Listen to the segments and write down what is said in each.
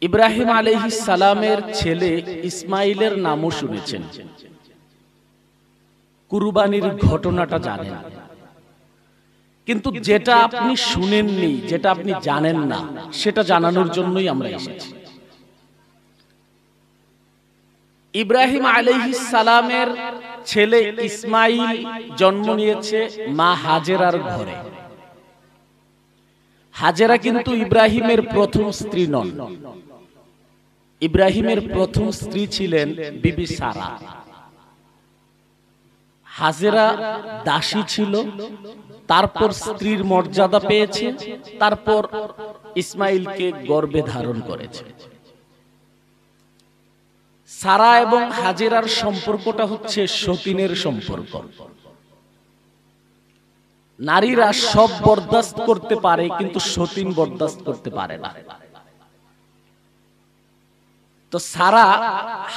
ইব্রাহিম আলাইহিস সালামের ছেলে ইসমাইলের নামও শুনেছেন, কুরবানির ঘটনাটা জানেন, কিন্তু যেটা আপনি শুনেননি, যেটা আপনি জানেন না, সেটা জানানোর জন্যই আমরা এসেছি। ইব্রাহিম আলাইহিস সালামের ছেলে ইসমাইল জন্ম নিয়েছে মা হাজেরার ঘরে। হাজেরা কিন্তু ইব্রাহিমের প্রথম স্ত্রী নন। ইব্রাহিমের প্রথম স্ত্রী ছিলেন বিবি সারা। হাজেরা দাসী ছিল, তারপর স্ত্রীর মর্যাদা পেয়েছে, তারপর ইসমাইলকে গর্ভে ধারণ করেছে। সারা এবং হাজেরার সম্পর্কটা হচ্ছে সতীনের সম্পর্ক। নারীরা সব বরদাস্ত করতে পারে, কিন্তু সতীন বরদাস্ত করতে পারে না। তো সারা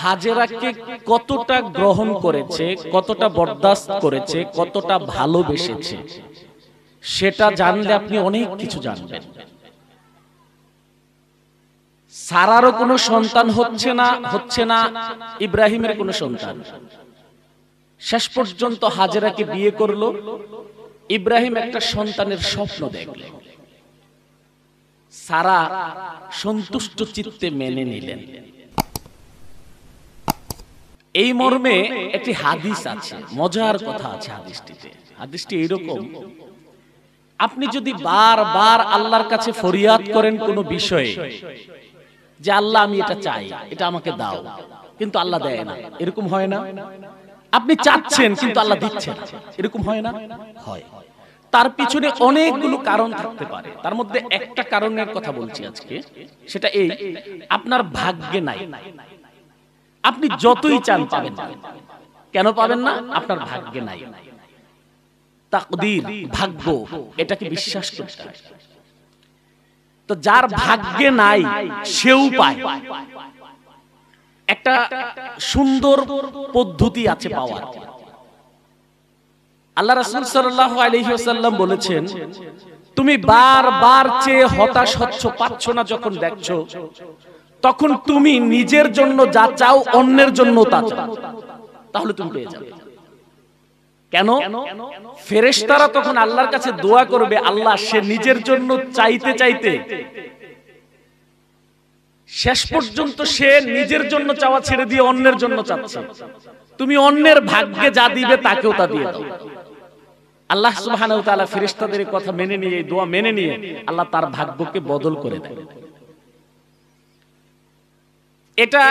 হাজেরাকে কতটা গ্রহণ করেছে, কতটা বরদাস্ত করেছে, কতটা ভালোবেসেছে, সেটা জানলে আপনি অনেক কিছু জানবেন। সারারও কোনো সন্তান হচ্ছে না, ইব্রাহিমের কোনো সন্তান। শেষ পর্যন্ত হাজেরাকে বিয়ে করলো। ইব্রাহিম একটা সন্তানের স্বপ্ন দেখলেন, সারা সন্তুষ্ট চিত্তে মেনে নিলেন। এই মর্মে একটি হাদিস আছে, মজার কথা আছে হাদিসটিতে। হাদিসটি এইরকম: আপনি যদি বারবার আল্লাহর কাছে ফরিয়াদ করেন কোনো বিষয়ে, যে আল্লাহ আমি এটা চাই, এটা আমাকে দাও, কিন্তু আল্লাহ দেয় না, এরকম হয় না? আপনি চাচ্ছেন কিন্তু আল্লাহ দিচ্ছেন, এরকম হয় না? হয়। তার পিছনে অনেকগুলো কারণ থাকতে পারে। তার মধ্যে একটা কারণের কথা বলছি আজকে, সেটা এই: আপনার ভাগ্যে নাই। আপনি যতই চান পাবেন না। কেন পাবেন না? আপনার ভাগ্যে নাই। তাকদীর, ভাগ্য, এটাকে বিশ্বাস করতে হয়। তো যার ভাগ্যে নাই সেও পায়। একটা সুন্দর পদ্ধতি আছে পাওয়ার। আল্লাহ রাসূল সাল্লাল্লাহু আলাইহি ওয়াসাল্লাম বলেছেন, তুমি বারবার চেয়ে হতাশ হচ্ছ, পাচ্ছ না যখন দেখছো, তখন তুমি নিজের জন্য যা চাও অন্যের জন্য তা চাও, তাহলে তুমি পেয়ে যাবে। কেন? ফেরেশতারা তখন আল্লাহর কাছে দোয়া করবে, আল্লাহ সে নিজের জন্য চাইতে চাইতে শেষ পর্যন্ত সে নিজের জন্য চাওয়া ছেড়ে দিয়ে অন্যের জন্য চাচ্ছে, তুমি অন্যের ভাগ্যে যা দিবে তাকেও তা দিয়ে দাও। আল্লাহ সুবহানাহু ওয়া তাআলা ফেরেশতাদের কথা মেনে নিয়ে, এই দোয়া মেনে নিয়ে আল্লাহ তার ভাগ্যকে বদল করে দেন। এটা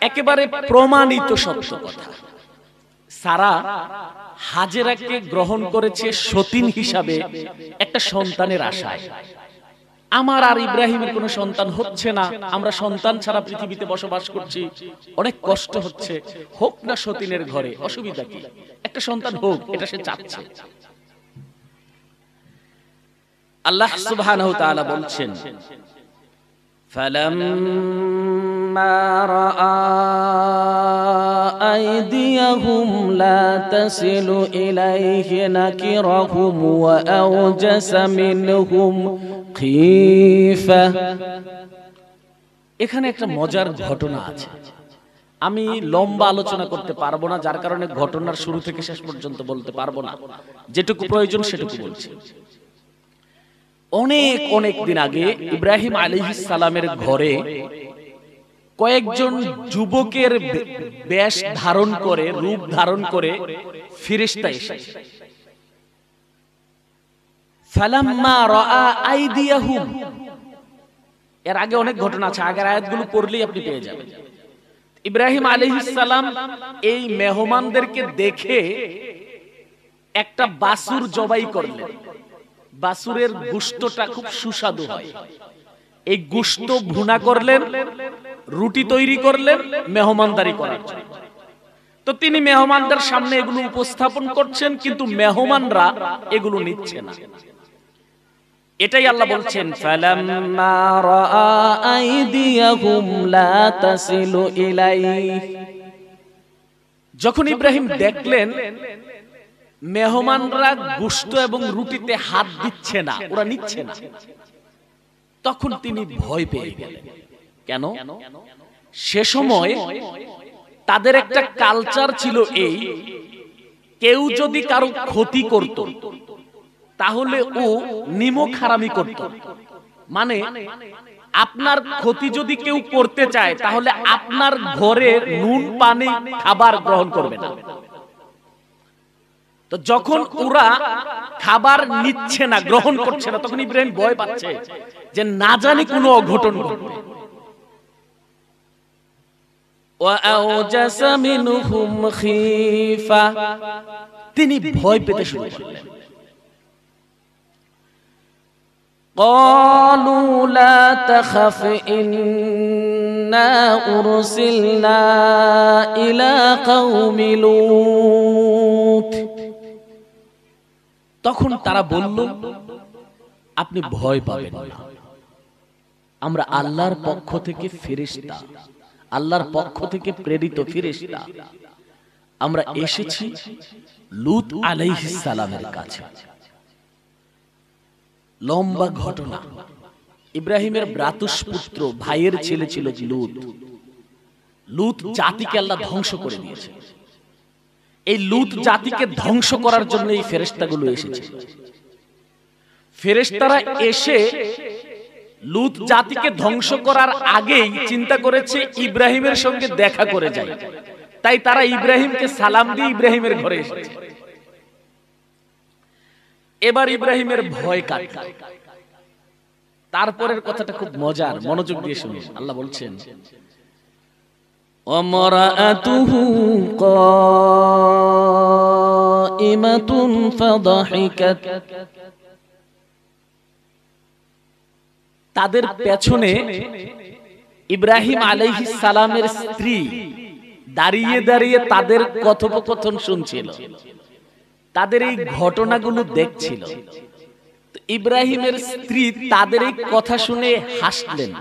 একেবারে প্রমাণিত সত্য কথা। সারা হাজেরাকে গ্রহণ করেছে সতীন হিসাবে একটা সন্তানের আশায়। আমার আর ইব্রাহিমের কোনো সন্তান হচ্ছে না, আমরা সন্তান ছাড়া পৃথিবীতে বসবাস করছি, অনেক কষ্ট হচ্ছে, হোক না সতীনের ঘরে, অসুবিধা কি? একটা সন্তান হোক, এটা সে চাচ্ছে। আল্লাহ সুবহানাহু ওয়া তাআলা বলছেন, فَلَمَّا رَأَى أَيْدِيَهُمْ لَا تَصِلُ إِلَيْهِ نَكِرَهُمْ وَأَوْجَسَ مِنْهُمْ خِيفَةً। এখানে একটা মজার ঘটনা আছে। আমি লম্বা আলোচনা করতে পারবো না, যার কারণে ঘটনার শুরু থেকে শেষ পর্যন্ত বলতে পারবো না। যেটুকু প্রয়োজন সেটুকু বলছি। অনেক অনেক দিন আগে ইব্রাহিম আলাইহিস সালামের ঘরে কয়েকজন যুবকের বেশ ধারণ করে, রূপ ধারণ করে ফেরেশতা এসেছে। ফালাম্মা রাআ আইদিয়াহুম, এর আগে অনেক ঘটনা আছে, আগের আয়াতগুলো পড়লেই আপনি পেয়ে যাবেন। ইব্রাহিম আলাইহিস সালাম এই মেহমানদেরকে দেখে একটা বাছুর জবাই করলেন। বাছুরের গোশতটা খুব সুস্বাদু হয়। এই গোশত ভুনা করলেন, রুটি তৈরি করলেন মেহমানদারি করার জন্য। তো তিনি মেহমানদের সামনে এগুলো উপস্থাপন করছেন, কিন্তু মেহমানরা এগুলো নিচ্ছে না। এটাই আল্লাহ বলছেন, ফালাম্মা রাআ আইদিয়াহুম লা তাসিলু ইলাইহি। যখন ইব্রাহিম দেখলেন মেহমানরা গোশত এবং রুটিতে হাত দিচ্ছে না, ওরা নিচ্ছে না, তখন তিনি ভয় পেয়ে গেলেন। কেন? সে সময় তাদের একটা কালচার ছিল এই, কেউ যদি কারো ক্ষতি করত তাহলে ও নিমক হারামি করত। মানে আপনার ক্ষতি যদি কেউ করতে চায় তাহলে আপনার ঘরে নুন পানি খাবার গ্রহণ করবে না। তো যখন ওরা খাবার নিচ্ছে না, গ্রহণ করছে না, তখন ইব্রাহিম ভয় পাচ্ছে যে না জানি কোনো অঘটন ঘটবে। وأوجس منهم خيفة, তিনি ভয় পেতে শুরু করলেন। قالوا لا تخف إنا أرسلنا إلى قوم لوط, তখন তারা বলল আপনি ভয় পাবেন না, আমরা আল্লাহর পক্ষ থেকে ফেরেশতা, আল্লাহর পক্ষ থেকে প্রেরিত ফেরেশতা, আমরা এসেছি লূত আলাইহিস সালামের কাছে। লম্বা ঘটনা। ইব্রাহিমের ভ্রাতুষ্পুত্র ভাইয়ের ছেলে ছিল লূত। লূত জাতিকে আল্লাহ ধ্বংস করে দিয়েছে। এই লূত জাতিকে ধ্বংস করার জন্য এই ফেরেশতাগুলো এসেছে। ফেরেশতারা এসে লূত জাতিকে ধ্বংস করার আগেই চিন্তা করেছে ইব্রাহিমের সঙ্গে দেখা করে যায়, তাই তারা ইব্রাহিমকে সালাম দিয়ে ইব্রাহিমের ঘরে এসেছে। এবার ইব্রাহিমের ভয় কাটল। তারপরের কথাটা খুব মজার, মনোযোগ দিয়ে শুনুন। আল্লাহ বলছেন ওয়ামরাআতুহু কাইমাতুন ফাদাহিকাত, তাদের পেছনে ইব্রাহিম আলাইহিস সালামের স্ত্রী দাঁড়িয়ে দাঁড়িয়ে তাদের কথোপকথন শুনছিল, তাদের এই ঘটনাগুলো দেখছিল। ইব্রাহিমের স্ত্রী তাদের এই কথা শুনে হাসলেন।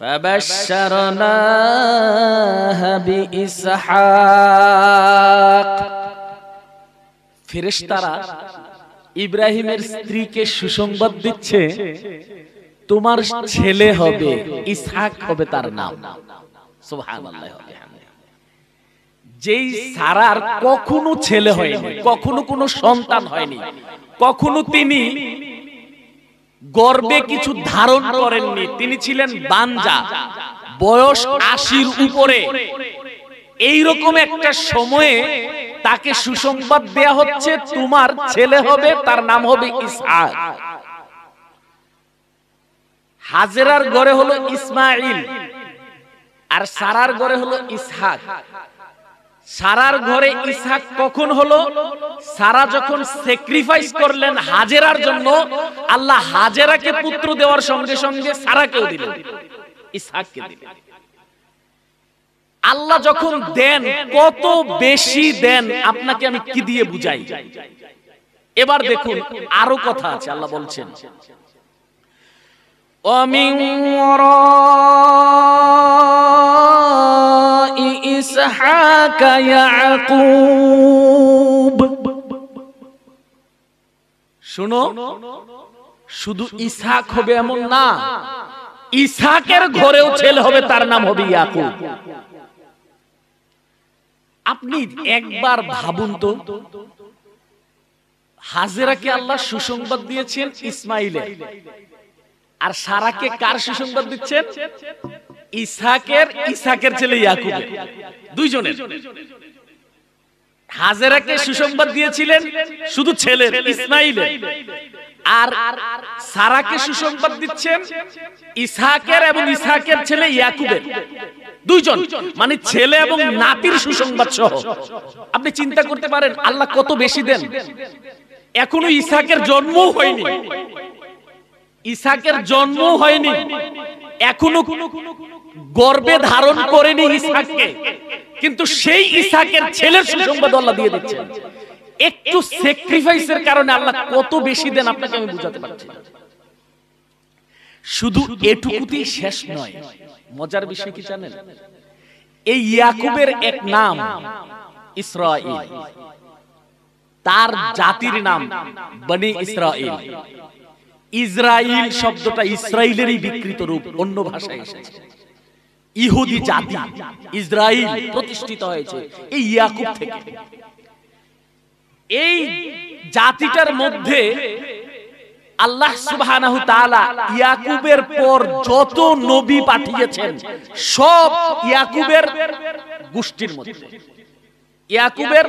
ফাবাশশারনাহা বিইসহাক, ফেরেশতারা ইব্রাহিমের স্ত্রীকে সুসংবাদ দিচ্ছে তোমার ছেলে হবে, ইসহাক হবে তার নাম। সুবহানাল্লাহ। যেই সারার কখনো ছেলে হয়নি, কখনো কোনো সন্তান হয়নি, কখনো তিনি গর্ভে কিছু ধারণ করেননি, তিনি ছিলেন বানজা, বয়স ৮০-র উপরে। এইরকম একটা সময়ে তাকে সুসংবাদ দেয়া হচ্ছে তোমার ছেলে হবে, তার নাম হবে ইসহাক। হাজেরার ঘরে হলো ইসমাইল আর সারার ঘরে হলো ইসহাক। সারার ঘরে ইসহাক কখন হলো? সারা যখন স্যাক্রিফাইস করলেন হাজেরার জন্য, আল্লাহ হাজেরাকে পুত্র দেওয়ার সঙ্গে সঙ্গে সারাকেও দিলেন, ইসহাককে দিলেন। আল্লাহ যখন দেন কত বেশি দেন, আপনাকে আমি কি দিয়ে বুঝাই। এবার দেখুন আরো কথা আছে। আল্লাহ বলছেন وَمِنْ وَرَاءِ إِسْحَاقَ يَعْقُوبَ, শুনো, শুধু ইসহাক হবে এমন না, ইসহাকের ঘরেও ছেলে হবে, তার নাম হবে ইয়াকুব। আপনি একবার ভাবুন তো, হাজেরাকে আল্লাহ সুসংবাদ দিয়েছেন ইসমাইলের, আর সারাকে কার সুসংবাদ দিচ্ছেন? ইসহাকের ছেলে ইয়াকুবের, দুইজনের। হাজেরাকে সুসংবাদ দিয়েছিলেন শুধু ছেলের, ইসমাইলের, আর সারাকে সুসংবাদ দিচ্ছেন ইসহাকের এবং ইসহাকের ছেলে ইয়াকুবের, দুইজন, মানে ছেলে এবং নাতির সুসংবাদ সহ। আপনি চিন্তা করতে পারেন আল্লাহ কত বেশি দেন। এখনো ইসহাকের জন্মও হয়নি, ইসহাকের জন্ম হয়নি, এখনো গর্ভে ধারণ করেনি ইসহাককে, কিন্তু সেই ইসহাকের ছেলের সুসংবাদ আল্লাহ দিয়ে দিচ্ছেন। একটু স্যাক্রিফাইসের কারণে আল্লাহ কত বেশি দেন আপনাকে আমি বুঝাতে পারছি। শুধু এটুকুতেই শেষ নয়, মজার বিষয় কি জানেন? এই ইয়াকুবের এক নাম ইসরাঈল, তার জাতির নাম বনি ইসরাঈল। ইসরাইল শব্দটা ইসরাইলেরই বিকৃত রূপ, অন্য ভাষায় এসেছে। ইহুদি জাতি ইসরাইল প্রতিষ্ঠিত হয়েছে এই ইয়াকুব থেকে। এই জাতিটার মধ্যে আল্লাহ সুবহানাহু তাআলা ইয়াকুবের পর যত নবী পাঠিয়েছেন সব ইয়াকুবের গোষ্ঠীর মধ্যে, ইয়াকুবের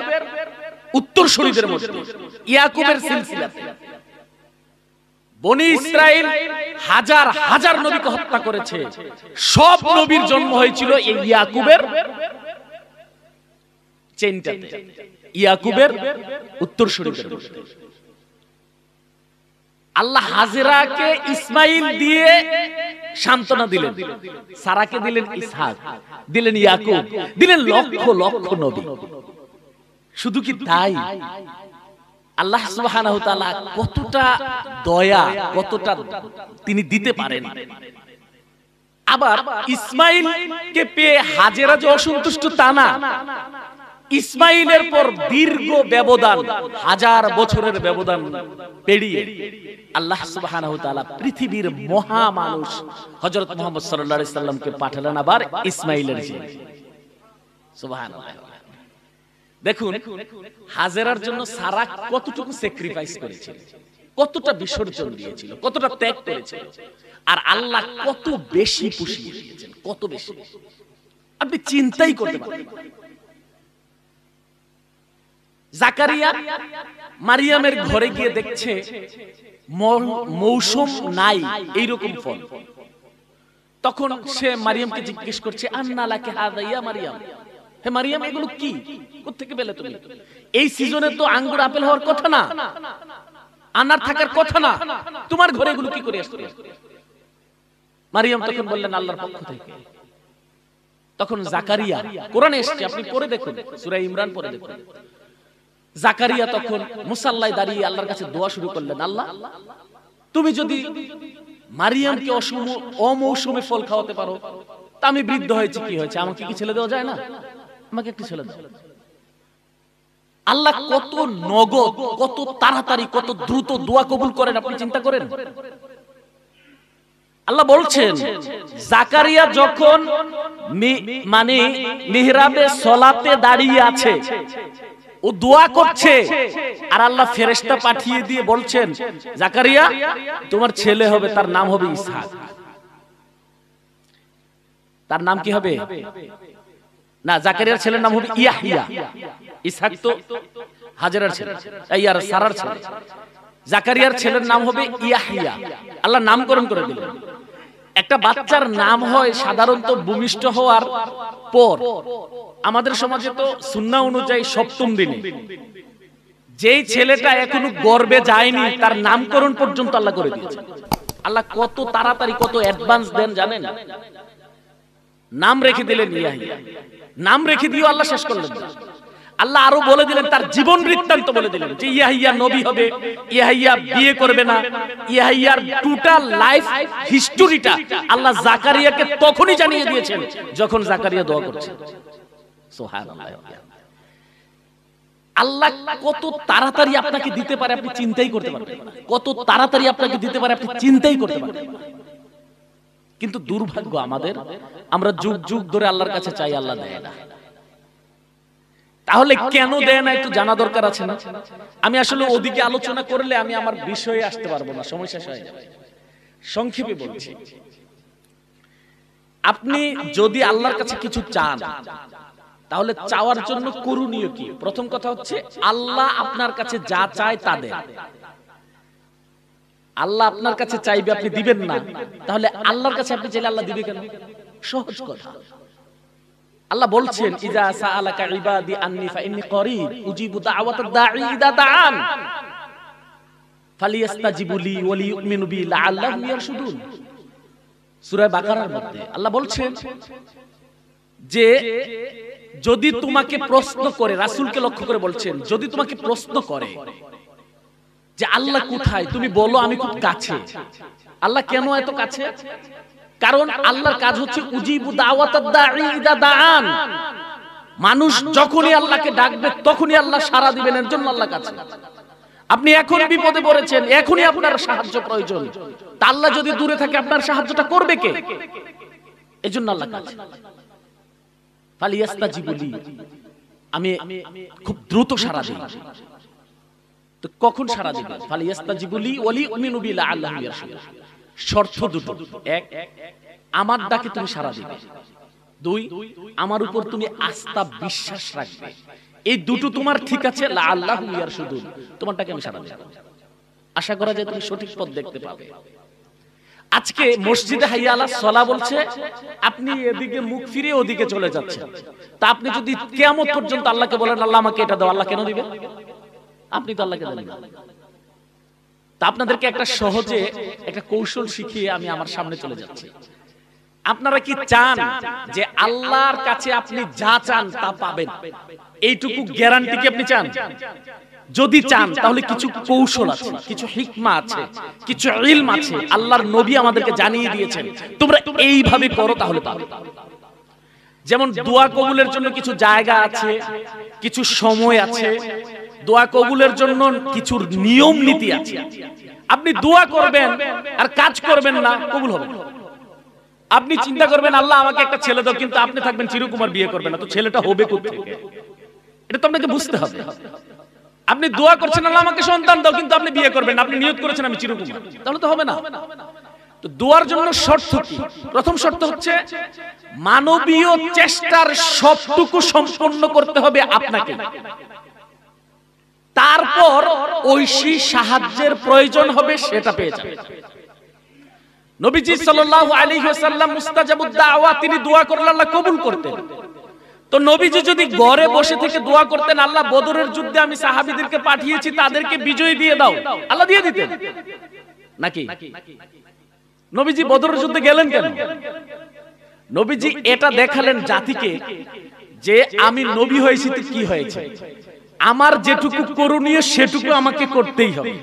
উত্তরসূরিদের মধ্যে, ইয়াকুবের সিলসিলাতে। বনি ইসরাইল হাজার হাজার নবীকে হত্যা করেছে, সব নবীর জন্ম হয়েছিল এই ইয়াকুবের চেইনটাতে, ইয়াকুবের উত্তরসূরিদের মধ্যে। আল্লাহ হাজেরাকে ইসমাইল দিয়ে সান্ত্বনা দিলেন, সারাকে দিলেন ইসহাক, দিলেন ইয়াকুব, দিলেন লক্ষ লক্ষ নবী। শুধু কি তাই, আল্লাহ সুবহানাহু তাআলা কতটা দয়া, কতটা তিনি দিতে পারেন। আবার ইসমাইলকে পেয়ে হাজেরা যে অসন্তুষ্ট তা না, ইসমাইলের পর দীর্ঘ ব্যবধান, হাজার বছরের ব্যবধান পেরিয়ে আল্লাহ সুবহানাহু তাআলা পৃথিবীর মহা মানুষ হযরত মুহাম্মদ সাল্লাল্লাহু আলাইহি সাল্লামকে পাঠালেন আবার ইসমাইলের জন্য। সুবহানাল্লাহ। দেখুন হাজেরার জন্য সারা কতটুকু স্যাক্রিফাইস করেছিল, কতটা বিসর্জন দিয়েছিল, কতটা ত্যাগ করেছিল, আর আল্লাহ কত বেশি পুষিয়ে দিয়েছেন, কত বেশি আপনি চিন্তাই করতে পারেন। জাকারিয়া মারিয়ামের ঘরে গিয়ে দেখছে মৌসুম নাই এইরকম ফল। তখন সে মারিয়ামকে জিজ্ঞেস করছে, আন্না লাকি হাযা ইয়া মারিয়াম, হে মারিয়াম এগুলো কি, কোত্থেকে পেলে তুমি? এই সিজনে তো আঙ্গুর আপেল হওয়ার কথা না, আনার থাকার কথা না, তোমার ঘরে এগুলো কি করে আসছে? মারিয়াম তখন বললেন আল্লাহর পক্ষ থেকে। তখন জাকারিয়া, কোরআনে এসেছে আপনি পড়ে দেখুন, সূরা ইমরান পড়ে দেখুন। জাকারিয়া তখন মুসাল্লায় দাঁড়িয়ে আল্লাহর কাছে দোয়া শুরু করলেন, আল্লাহ তুমি যদি মারিয়ামকে অমৌসুমে ফল খাওয়াতে পারো, তা আমি বৃদ্ধ হয়েছে, কি হয়েছে, আমাকে কি ছেলে দেওয়া যায় না? আমাকে একটু ছেলে দাও। আল্লাহ কত নগদ, কত তাড়াতাড়ি, কত দ্রুত দোয়া কবুল করেন, আপনি চিন্তা করেন। আল্লাহ বলছেন জাকারিয়া যখন মানে মিহরাবে সালাতে দাঁড়িয়ে আছে, ও দোয়া করছে, আর আল্লাহ ফেরেশতা পাঠিয়ে দিয়ে বলছেন, জাকারিয়া তোমার ছেলে হবে, তার নাম হবে ইসহাক। তার নাম কি হবে? না, জাকারিয়ার ছেলের নাম হবে ইয়াহইয়া। ইসহাক তো হাজেরার ছেলে, ইয়ার সারার ছেলে। জাকারিয়ার ছেলের নাম হবে ইয়াহইয়া। আল্লাহ নামকরণ করে দিলেন। একটা বাচ্চার নাম হয় সাধারণত ভূমিষ্ঠ হওয়ার পর। আমাদের সমাজে তো সুন্নাহ অনুযায়ী সপ্তম দিনে। যেই ছেলেটা এখনো গর্ভে যায়নি তার নামকরণ পর্যন্ত আল্লাহ করে দিয়েছেন। আল্লাহ কত তাড়াতাড়ি, কত অ্যাডভান্স দেন জানেন? নাম রেখে দিলেন ইয়াহইয়া। নাম রেখে দিয়েও আল্লাহ শেষ করলেন না। আল্লাহ আরো বলে দিলেন, তার জীবন বৃত্তান্ত বলে দিলেন যে ইয়াহইয়া নবী হবে, ইয়াহইয়া বিয়ে করবে না। ইয়াহইয়ার টোটাল লাইফ হিস্টোরিটা আল্লাহ জাকারিয়াকে তখনই জানিয়ে দিয়েছেন যখন জাকারিয়া দোয়া করছে। সুবহানাল্লাহ। আল্লাহ কত তাড়াতাড়ি আপনাকে দিতে পারে আপনি চিন্তাই করতে পারবেন না, কত তাড়াতাড়ি আপনাকে দিতে পারে আপনি চিন্তাই করতে পারবেন না। কিন্তু দুর্ভাগ্য আমাদের, আমরা যুগ যুগ ধরে আল্লাহর কাছে চাই, আল্লাহ দেয় না। তাহলে কেন দেয় না একটু জানা দরকার আছে না? আমি আসলে ওদিকে আলোচনা করলে আমি আমার বিষয়ে আসতে পারবো না, সময় শেষ হয়ে যাবে। সংক্ষেপে বলছি, আপনি যদি আল্লাহর কাছে কিছু চান তাহলে চাওয়ার জন্য করণীয় কি? প্রথম কথা হচ্ছে আল্লাহ আপনার কাছে যা চায় তা দেন। আল্লাহ আপনার কাছে চাইবে, আপনি দিবেন না, তাহলে আল্লাহর কাছে আপনি চাইলে আল্লাহ দিবে কেন? সহজ কথা। আল্লাহ বলছেন ইজা সাআলাকা ইবাদি আন্নি ফাইন্নী করিব উজিবু দাওয়াতাদ দাঈ ইযা দাআন ফালিয়াস্তাজিবু লি ওয়া লিয়ুমিনু বি লাআল্লাহুম ইয়ারশুদুন। সূরা বাকারার মধ্যে আল্লাহ বলছেন যে যদি তোমাকে প্রশ্ন করে, রাসূলকে লক্ষ্য করে বলছেন, যদি তোমাকে প্রশ্ন করে যে আল্লাহ কোথায়, তুমি বলো আমি খুব কাছে। আল্লাহ কেন এত কাছে? কারণ আল্লাহর কাজ হচ্ছে উজিবু দাওয়াতাদ দাঈ ইযা দাআন। মানুষ যখনই আল্লাহকে ডাকবে তখনই আল্লাহ সাড়া দিবেন, এর জন্য আল্লাহ কাছে। আপনি এখন বিপদে পড়েছেন, এখনই আপনার সাহায্য প্রয়োজন, তা আল্লাহ যদি দূরে থাকে আপনার সাহায্যটা করবে কে? এজন্য আল্লাহ কাছে ফালিয়াস্তাজিবু লি, আমি খুব দ্রুত সাড়া দিই। তো কখন সাড়া দিবে? ফালিয়াস্তাজিবু লি ওয়া লিউমিনু বি লাআল্লাহুম ইয়ারশুদুন। শর্ত দুটো, এক, আমার ডাকে তুমি সাড়া দিবে, দুই, আমার উপর তুমি আস্থা বিশ্বাস রাখবে। এই দুটো তোমার ঠিক আছে, লাআল্লাহুম ইয়ারশুদুন, তোমারটাকে আমি সাড়া দেব। আশা করা যায় তুমি সঠিক পথ দেখতে পাবে। আজকে মসজিদে হাইয়া আলাস সালাহ বলছে, আপনি এদিকে মুখ ফিরে ওদিকে চলে যাচ্ছেন। তা আপনি যদি কিয়ামত পর্যন্ত আল্লাহকে বলেন আল্লাহ আমাকে এটা দাও, আল্লাহ কেন দিবে? আপনি তো আল্লাহকে দেন না। তা আপনাদেরকে একটা সহজে একটা কৌশল শিখিয়ে আমি আমার সামনে চলে যাচ্ছি। আপনারা কি চান যে আল্লাহর কাছে আপনি যা চান তা পাবেন? এইটুকু গ্যারান্টি কি আপনি চান? যদি চান তাহলে কিছু কৌশল আছে, কিছু হিকমা আছে, কিছু ইলম আছে, আল্লাহর নবী আমাদেরকে জানিয়ে দিয়েছেন, তোমরা এইভাবে করো তাহলে পাবে। যেমন দোয়া কবুলের জন্য কিছু জায়গা আছে, কিছু সময় আছে, দোয়া কবুলের জন্য কিছু নিয়ম নীতি আছে। আপনি দোয়া করবেন আর কাজ করবেন না, কবুল হবে না। আপনি চিন্তা করবেন আল্লাহ আমাকে একটা ছেলে দাও, কিন্তু আপনি থাকবেন চিরকুমার, বিয়ে করবেন না, তো ছেলেটা হবে কোথা থেকে? এটা তো আপনাকে বুঝতে হবে। আপনি দোয়া করছেন আল্লাহ আমাকে সন্তান দাও, কিন্তু আপনি বিয়ে করবেন না, আপনি নিয়ত করেছেন আমি চিরকুমার, তাহলে তো হবে না। তো দোয়ার জন্য শর্ত কি? প্রথম শর্ত হচ্ছে মানবীয় চেষ্টার সবটুকু সম্পন্ন করতে হবে আপনাকে। তারপর ঐশী সাহায্যের প্রয়োজন হবে, সেটা পেয়ে যাবেন। নবীজি সাল্লাল্লাহু আলাইহি ওয়াসাল্লাম মুস্তাজাবুদ দাওয়া, তিনি দোয়া করলে আল্লাহ কবুল করতেন। তো নবীজি যদি ঘরে বসে থেকে দোয়া করতেন আল্লাহ বদরের যুদ্ধে আমি সাহাবীদেরকে পাঠিয়েছি তাদেরকে বিজয় দিয়ে দাও, আল্লাহ দিয়ে দিতেন নাকি? নবীজি বদরের যুদ্ধে গেলেন কেন? নবীজি এটা দেখালেন জাতিকে যে আমি নবী হয়েছি তো কি হয়েছে, আমার যেটুকু করণীয় সেটুকু আমাকে করতেই হবে।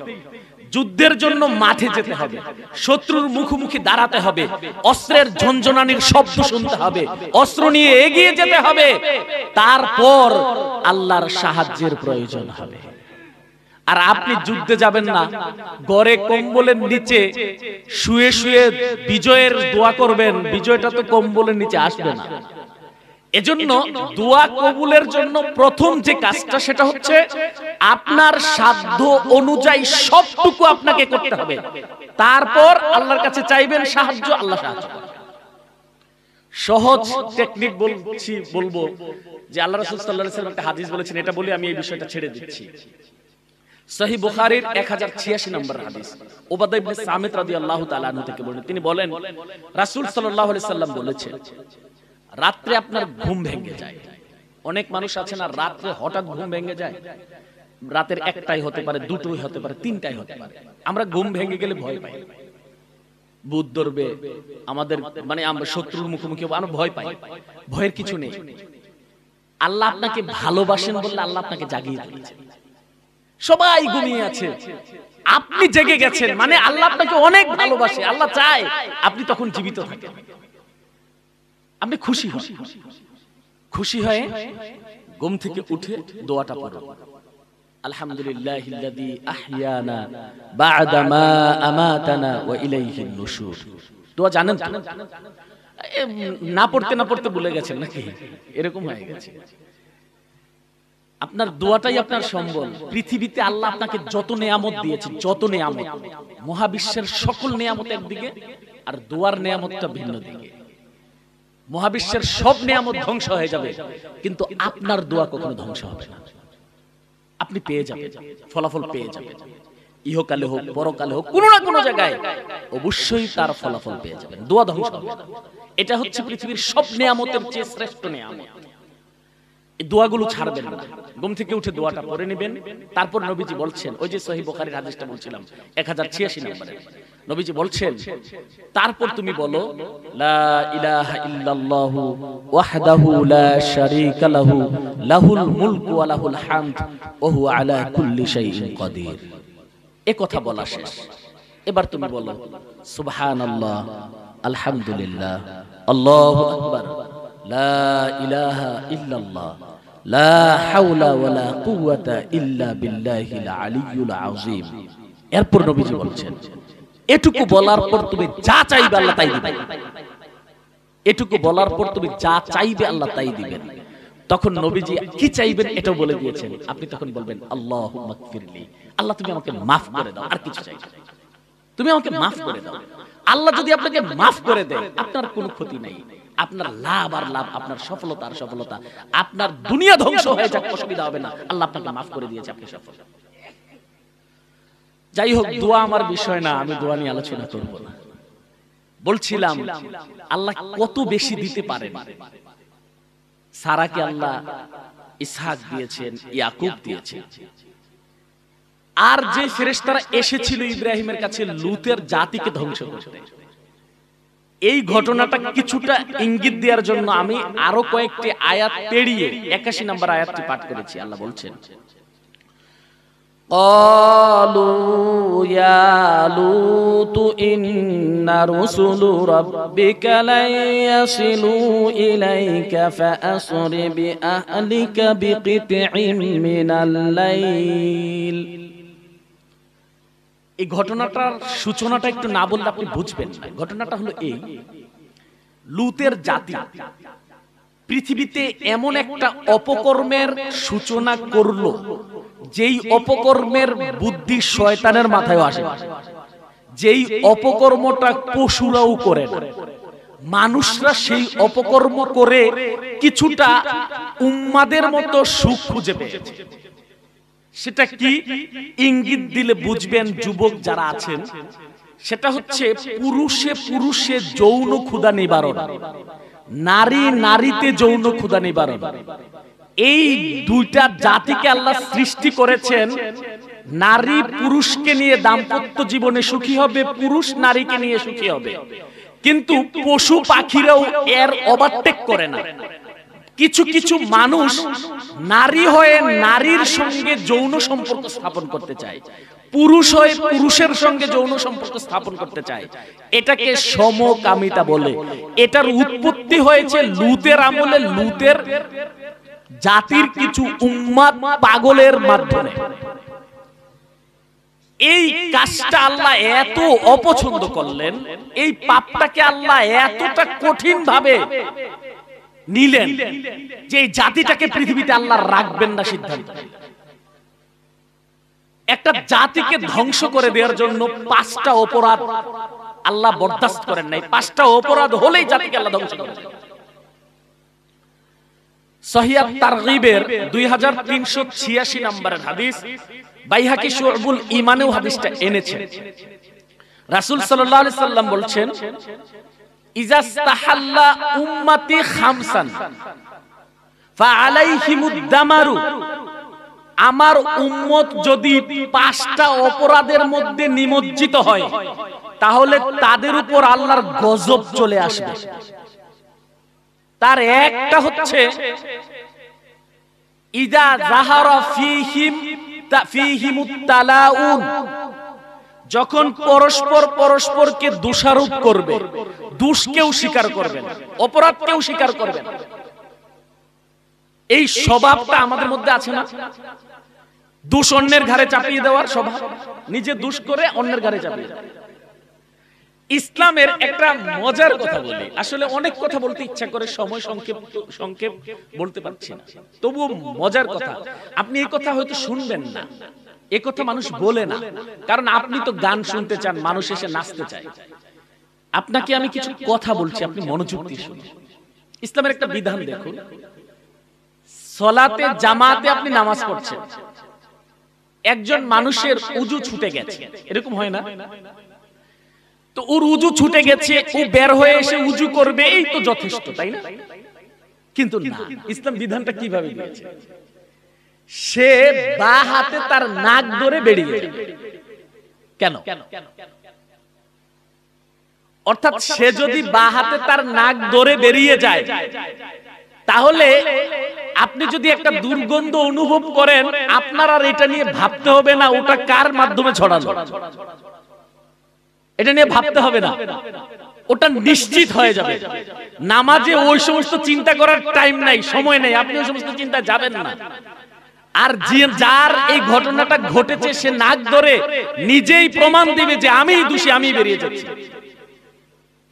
যুদ্ধের জন্য মাঠে যেতে হবে, শত্রুর মুখোমুখি দাঁড়াতে হবে, অস্ত্রের ঝনঝনানির শব্দ শুনতে হবে, অস্ত্র নিয়ে এগিয়ে যেতে হবে, তারপর আল্লাহর সাহায্যের প্রয়োজন হবে। আর আপনি যুদ্ধে যাবেন না, ঘরে কম্বলের নিচে শুয়ে শুয়ে বিজয়ের দোয়া করবেন, বিজয়টা তো কম্বলের নিচে আসবে না। এজন্য দোয়া কবুলের জন্য প্রথম যে কাজটা সেটা হচ্ছে আপনার সাধ্য অনুযায়ী সবটুকু আপনাকে করতে হবে, তারপর আল্লাহর কাছে চাইবেন সাহায্য, আল্লাহ সাহায্য করবেন। সহজ টেকনিক বলবো যে আল্লাহ রাসূল সাল্লাল্লাহু আলাইহি ওয়াসাল্লাম একটা হাদিস বলেছেন, এটা বলে আমি এই বিষয়টা ছেড়ে দিচ্ছি। সহিহ বুখারীর 1086 নম্বর হাদিস, উবাদা ইবনে সামিত রাদিয়াল্লাহু তাআলা আনহু থেকে বলেন, তিনি বলেন রাসূল সাল্লাল্লাহু আলাইহি ওয়াসাল্লাম বলেছেন, রাত্রে আপনার ঘুম ভেঙে যায়। অনেক মানুষ আছে না, রাত্রে হঠাৎ ঘুম ভেঙে যায়, রাতের একটাই হতে পারে, দুটোই হতে পারে, তিনটাই হতে পারে। আমরা ঘুম ভেঙে গেলে ভয় পাই, ভূত ধরবে আমাদের, মানে আমরা শত্রুর মুখোমুখি হবো, আমরা ভয় পাই। ভয়ের কিছু নেই। আল্লাহ আপনাকে ভালোবাসেন বললে আল্লাহ আপনাকে জাগিয়ে দিয়েছেন। সবাই ঘুমিয়ে আছে, আপনি জেগে গেছেন, মানে আল্লাহ আপনাকে অনেক ভালোবাসে, আল্লাহ চায় আপনি তখন জীবিত থাকেন। আপনি খুশি হন, খুশি হয়ে ঘুম থেকে উঠে দোয়াটা পড়ুন, আলহামদুলিল্লাহিল্লাযী আহইয়ানা বা'দা মা আমাতানা ওয়া ইলাইহিন নুশুর। দোয়া জানেন তো? না পড়তে না পড়তে ভুলে গেছেন নাকি? এরকম হয়ে গেছে। আপনার দোয়াটাই আপনার সম্বল। পৃথিবীতে আল্লাহ আপনাকে যত নেয়ামত দিয়েছে, যত নেয়ামত, মহাবিশ্বের সকল নেয়ামত একদিকে, আর দোয়ার নেয়ামতটা ভিন্ন দিকে। মহাবিশ্বের সব নেয়ামত ধ্বংস হয়ে যাবে, কিন্তু আপনার দোয়া কখনো ধ্বংস হবে না। আপনি পেয়ে যাবেন, ফলাফল পেয়ে যাবেন, ইহকালে হোক পরকালে হোক, কোনো না কোনো জায়গায় অবশ্যই তার ফলাফল পেয়ে যাবেন। দোয়া ধ্বংস হবে না। এটা হচ্ছে পৃথিবীর সব নেয়ামতের চেয়ে শ্রেষ্ঠ নেয়ামত। এই দোয়াগুলো ছাড়বেন না। ঘুম থেকে উঠে দোয়াটা পড়ে নেবেন। তারপর নবীজি বলছেন, ওই যে সহিহ বুখারীর হাদিসটা বলছিলাম 1086 নম্বরে, নবীজি বলছেন তারপর তুমি বলো লা ইলাহা ইল্লাল্লাহু ওয়াহদাহু লা শারীকা লাহু লাহুল মুলকু ওয়া লাহুল হামদ ওয়া হুয়া আলা কুল্লি শাইইন কাদির। এই কথা বলা শেষ, এবার তুমি বলো সুবহানাল্লাহ, আলহামদুলিল্লাহ, আল্লাহু আকবার, লা ইলাহা ইল্লাল্লাহ লা হাওলা ওয়ালা কুওয়াতা ইল্লা বিল্লাহিল আলিয়্যুল আযীম। এরপর নবীজি বলছেন, এটুকু বলার পর তুমি যা চাইবে আল্লাহ তাই দিবেন। এটুকু বলার পর তুমি যা চাইবে আল্লাহ তাই দিবেন। তখন নবীজি কি চাইবেন এটাও বলে দিয়েছেন। আপনি তখন বলবেন আল্লাহুম্মা গফিরলি, আল্লাহ তুমি আমাকে maaf করে দাও, আর কিছু চাই না, তুমি আমাকে maaf করে দাও। আল্লাহ যদি আপনাকে maaf করে দেয়, আপনার কোনো ক্ষতি নাই, আপনার লাভ আর লাভ, আপনার সফলতা আর সফলতা, আপনার দুনিয়া ধ্বংস হয়ে যাক অসুবিধা হবে না, আল্লাহ আপনাকে maaf করে দিয়েছে, আপনি সফল। যাই হোক, দোয়া আমার বিষয় না, আমি দোয়া নিয়ে আলোচনা করব না। বলছিলাম আল্লাহ কত বেশি দিতে পারেন। সারাকে আল্লাহ ইসহাক দিয়েছেন, ইয়াকুব দিয়েছেন। আর যে ফেরেশতারা এসেছিল ইব্রাহিমের কাছে লুতের জাতিকে ধ্বংস করতে, এই ঘটনাটা কিছুটা ইঙ্গিত দেওয়ার জন্য আমি আরো কয়েকটি আয়াত পেরিয়ে 81 নম্বর আয়াতটি পাঠ করেছি। আল্লাহ বলছেন, قالوا يا لوط إن رسل ربك لن يصلوا إليك فأسر بأهلك بقطع من الليل। এই ঘটনাটার সূচনাটা একটু না বললে আপনি বুঝবেন না। ঘটনাটা হলো এই, লুতের জাতি পৃথিবীতে এমন একটা অপকর্মের সূচনা করলো, যেই অপকর্মের বুদ্ধি শয়তানের মাথায় আসে, যেই অপকর্মটা পশুরাও করে না, মানুষরা সেই অপকর্ম করে কিছুটা উম্মাদের মতো সুখ খুঁজে পেয়েছে। সেটা কি ইঙ্গিত দিলে বুঝবেন যুবক যারা আছেন, সেটা হচ্ছে পুরুষে পুরুষে যৌন ক্ষুধা নিবারণ, নারী নারীতে যৌন ক্ষুধা নিবারণ। এই দুইটা জাতিকে আল্লাহ সৃষ্টি করেছেন, নারী পুরুষকে নিয়ে দাম্পত্য জীবনে সুখী হবে, পুরুষ নারীকে নিয়ে সুখী হবে। কিন্তু পশু পাখিরাও এর ওভারটেক করে না। কিছু কিছু মানুষ নারী হয়ে নারীর সঙ্গে যৌন সম্পর্ক স্থাপন করতে চায়, পুরুষ হয়ে পুরুষের সঙ্গে যৌন সম্পর্ক স্থাপন করতে চায়। এটাকে সমকামিতা বলে। এটার উৎপত্তি হয়েছে লুতের আমলে, লুতের জাতির কিছু উম্মাদ পাগলের মাধ্যমে। এই কাজটা আল্লাহ এত অপছন্দ করলেন, এই পাপটাকে আল্লাহ এতটা কঠিন ভাবে নিলেন যে এই জাতিটাকে পৃথিবীতে আল্লাহ রাখবেন না সিদ্ধান্ত। একটা জাতিকে ধ্বংস করে দেওয়ার জন্য 5টা অপরাধ আল্লাহ বরদাস্ত করেন নাই। 5টা অপরাধ হলেই জাতিকে আল্লাহ ধ্বংস করেন। সহিহ তারগিবের 2386 নম্বরের হাদিস, বাইহাকি শুআবুল ঈমানেও হাদিসটা এনেছেন। রাসূল সাল্লাল্লাহু আলাইহি সাল্লাম বলছেন, ইজাস্তাহাল্লা উম্মতি খামসান ফাআলাইহিমুদ দামারু। আমার উম্মত যদি 5টা অপরাধের মধ্যে নিমজ্জিত হয়, তাহলে তাদের উপর আল্লাহর গজব চলে আসবে। তার একটা হচ্ছে ইজা যাহারা ফীহিমুত তালাউন, যখন পরস্পর পরস্পরকে দোষারোপ করবে, দোষকেও স্বীকার করবে না, অপরাধকেও স্বীকার করবে না। এই স্বভাবটা আমাদের মধ্যে আছে না? দোষ অন্যের ঘাড়ে চাপিয়ে দেওয়ার স্বভাব, নিজে দোষ করে অন্যের ঘাড়ে চাপিয়ে দেওয়া। ইসলামের একটা মজার কথা বলি, আসলে অনেক কথা বলতে ইচ্ছা করে, সময় সংক্ষেপ বলতে পারছি না, তবুও মজার কথা। আপনি এই কথা হয়তো শুনবেন না, এই কথা মানুষ বলে না, কারণ আপনি তো গান শুনতে চান, মানুষ এসে নাচতে চায়। আপনাকে আমি কিছু কথা বলছি, আপনি মনোযোগ দিয়ে শুনুন। ইসলামের একটা বিধান দেখুন, সালাতে জামাতে আপনি নামাজ পড়ছেন, একজন মানুষের উজু ছুটে গেছে, এরকম হয় না? তো ওর উজু ছুটে গেছে, ও বের হয়ে এসে উজু করবে, এই তো যথেষ্ট, তাই না? কিন্তু না, ইসলাম বিধানটা কিভাবে দিয়েছে? সে বা হাতে তার নাক ধরে বেরিয়ে যাবে। কেন? অর্থাৎ সে যদি বা হাতে তার নাক ধরে বেরিয়ে যায়, তাহলে আপনি যদি একটা দুর্গন্ধ অনুভব করেন, আপনার আর এটা নিয়ে ভাবতে হবে না ওটা কার মাধ্যমে ছড়ালো। এটা নিয়ে ভাবতে হবে না, ওটা নিশ্চিত হয়ে যাবে। নামাজে ওই সমস্ত চিন্তা করার টাইম নাই, সময় নেই, আপনি ওই সমস্ত চিন্তা যাবেন না। আর যার এই ঘটনাটা ঘটেছে সে নাক ধরে নিজেই প্রমাণ দিবে যে আমিই দোষী, আমি বেরিয়ে যাচ্ছি।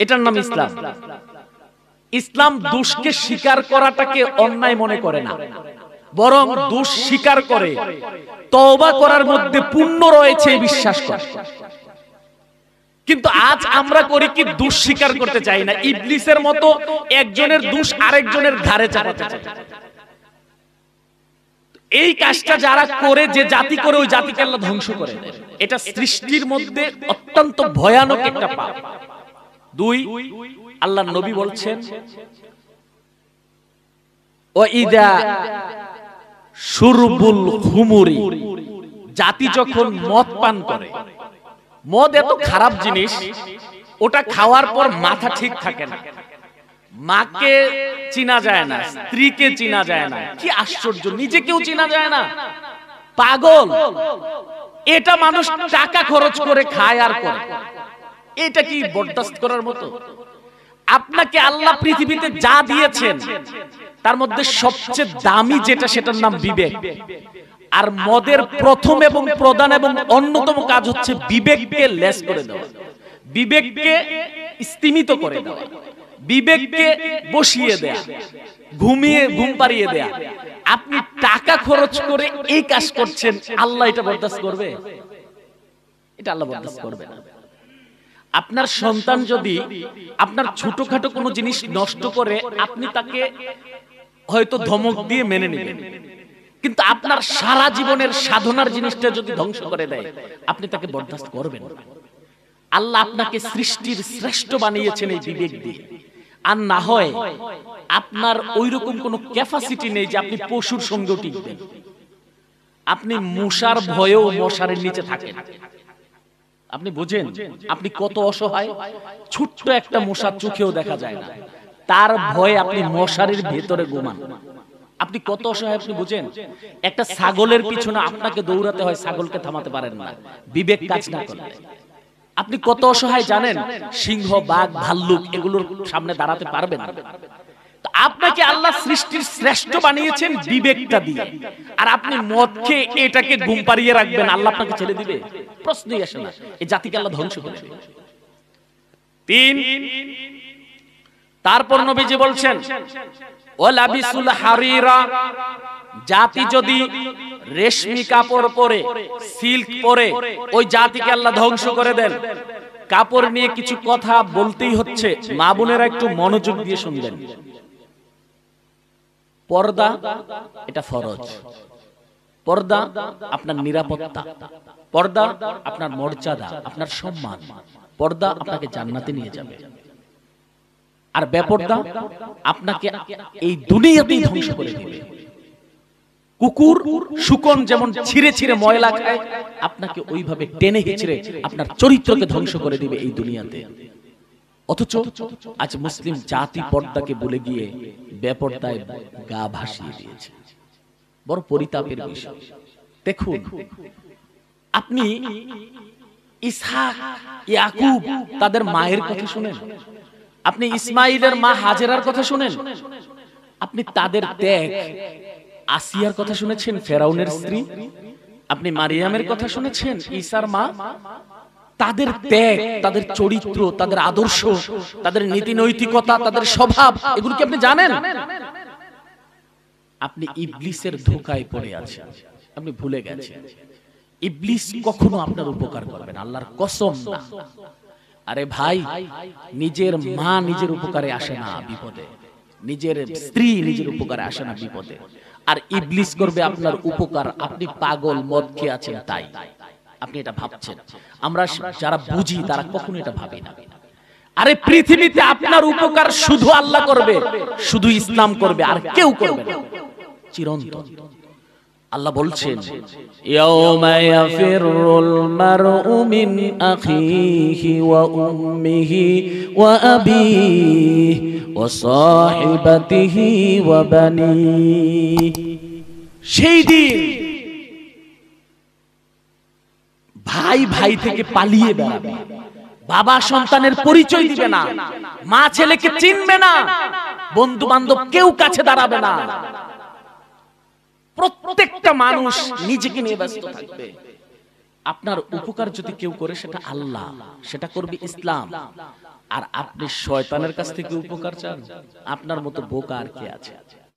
এটার নাম ইসলাম। ইসলাম দোষকে স্বীকার করাটাকে অন্যায় মনে করে না, বরং দোষ স্বীকার করে তওবা করার মধ্যে পুণ্য রয়েছে বিশ্বাস করে। কিন্তু আজ আমরা করি কি, দোষ স্বীকার করতে চাই না, ইবলিসের মতো একজনের দোষ আরেকজনের ঘাড়ে চাপাতে চাই। এই কাজটা যারা করে, যে জাতি করে, ওই জাতিকে আল্লাহ ধ্বংস করে দেয়। এটা সৃষ্টির মধ্যে অত্যন্ত ভয়ানক একটা পাপ। দুই, আল্লাহর নবী বলছেন ওয়াইদা শুরবুল খুমুরি, জাতি যখন মদ পান করে, মদ এত খারাপ জিনিস, ওটা খাওয়ার পর মাথা ঠিক থাকে না, মাকে চিনা যায় না, স্ত্রীকে চিনা যায় না, কি আশ্চর্য, নিজেকেও চিনা যায় না, পাগল। এটা মানুষ টাকা খরচ করে খায় আর করে, এটা কি বরদাস্ত করার মতো? আপনাকে আল্লাহ পৃথিবীতে যা দিয়েছেন তার মধ্যে সবচেয়ে দামি যেটা, সেটার নাম বিবেক। আর মদের প্রথম এবং প্রধান এবং অন্যতম কাজ হচ্ছে বিবেককে লেস করে দেওয়া, বিবেককে স্তিমিত করে দেওয়া, বিবেককে বসিয়ে দেয়া, ঘুম পাড়িয়ে দেয়া। আপনি টাকা খরচ করে এই কাজ করছেন, আল্লাহ এটা বরদাস্ত করবে? এটা আল্লাহ বরদাস্ত করবে না। আপনার সন্তান যদি আপনার ছোটখাটো কোনো জিনিস নষ্ট করে, আপনি তাকে হয়তো ধমক দিয়ে মেনে নেবেন, কিন্তু আপনার সারা জীবনের সাধনার জিনিসটা যদি ধ্বংস করে দেয়, আপনি তাকে বরদাস্ত করবেন না। আল্লাহ আপনাকে সৃষ্টির শ্রেষ্ঠ বানিয়েছেন এই বিবেক দিয়ে। আর না হয় আপনার ওইরকম কোনো ক্যাপাসিটি নেই যে আপনি পশুর সঙ্গেও টিকবেন। আপনি মশার ভয়েও মশারের নিচে থাকেন। আপনি বুঝেন আপনি কত অসহায়? ছোট্ট একটা মশা চোখেও দেখা যায় না, তার ভয়ে আপনি মশারির ভেতরে ঘুমান। আপনি কত অসহায় আপনি বুঝেন? একটা ছাগলের পিছনে আপনাকে দৌড়াতে হয়, ছাগলকে থামাতে পারেন না বিবেক কাজ না করলে। আপনি কত অসহায় জানেন? সিংহ, বাঘ, ভাল্লুক এগুলোর সামনে দাঁড়াতে পারবেন না। আপনাকে আল্লাহ সৃষ্টির শ্রেষ্ঠ বানিয়েছেন বিবেকটা দিয়ে, আর আপনি মদ খেয়ে এটাকে ঘুম পাড়িয়ে রাখবেন, আল্লাহ আপনাকে ছেড়ে দিবে? প্রশ্নই আসে না। এই জাতিকে আল্লাহ ধ্বংস করে দিবে। তিন, তারপর নবীজি বলছেন ওয়ালাবিসুল হারিরা, জাতি যদি রেশমি কাপড় পরে, সিল্ক পরে, ওই জাতিকে আল্লাহ ধ্বংস করে দেন। কাপড় নিয়ে কিছু কথা বলতেই হচ্ছে, মা বোনেরা একটু মনোযোগ দিয়ে শুনবেন। পর্দা এটা ফরজ, পর্দা আপনার নিরাপত্তা, পর্দা আপনার মর্যাদা, আপনার সম্মান, পর্দা আপনাকে জান্নাতে নিয়ে যাবে। আর বেপর্দা আপনাকে এই দুনিয়াতেই ধ্বংস করে দিবে। কুকুর, শুকন যেমন ছিঁড়ে ছিঁড়ে ময়লা খায়, আপনাকে ওইভাবে টেনে হিচড়ে আপনার চরিত্রকে ধ্বংস করে দিবে এই দুনিয়াতে। অথচ আজ মুসলিম জাতি পর্দাকে ভুলে গিয়ে বেপর্দায় গা ভাসিয়ে দিয়েছে। বড় পরিতাপের বিষয়। দেখুন, আপনি ইসহাক, ইয়াকুব তাদের মায়ের কথা শুনেন, আপনি ইসমাইলের মা হাজেরার কথা শুনেন, আপনি তাদের ত্যাগ, আসিয়ার কথা শুনেছেন, ফেরাউনের স্ত্রী, আপনি মারিয়ামের কথা শুনেছেন, ঈসার মা, তাদের ত্যাগ, তাদের চরিত্র, তাদের আদর্শ, তাদের নীতি নৈতিকতা, তাদের স্বভাব, এগুলো কি আপনি জানেন? আপনি ইবলিসের ধোঁকায় পড়ে আছেন, আপনি ভুলে গেছেন। ইবলিস কখনো আপনার উপকার করবে না, আল্লাহর কসম না। আরে ভাই, নিজের মা নিজের উপকারে আসে না বিপদে, নিজের স্ত্রী নিজের উপকারে আসে না বিপদে, আর ইবলিস করবে আপনার উপকার। আপনি পাগল, মদ খেয়ে আছেন তাই আপনি এটা ভাবছেন। আমরা যারা বুঝি তারা কখনো এটা ভাবি না। আরে পৃথিবীতে আপনার উপকার শুধু আল্লাহ করবে, শুধু ইসলাম করবে, আর কেউ করবে না, চিরন্তন। আল্লাহ বলছেন ইয়াউমা ইয়াফিরুল মারউ মিন আখিহি ওয়া উম্মিহি ওয়া আবিহি ওয়া সাহিবাতিহি ওয়া বানিহি। সেই দিন ভাই ভাই থেকে পালিয়ে বেড়াবে, বাবা সন্তানের পরিচয় দিবে না, মা ছেলেকে চিনবে না, বন্ধু বান্ধব কেউ কাছে দাঁড়াবে না। প্রত্যেকটা মানুষ নিজেকে নিয়ে ব্যস্ত থাকবে। আপনার উপকার যদি কেউ করে সেটা আল্লাহ, সেটা করবে ইসলাম। আর আপনি শয়তানের কাছ থেকে উপকার চান, আপনার মতো বোকা আর কে আছে?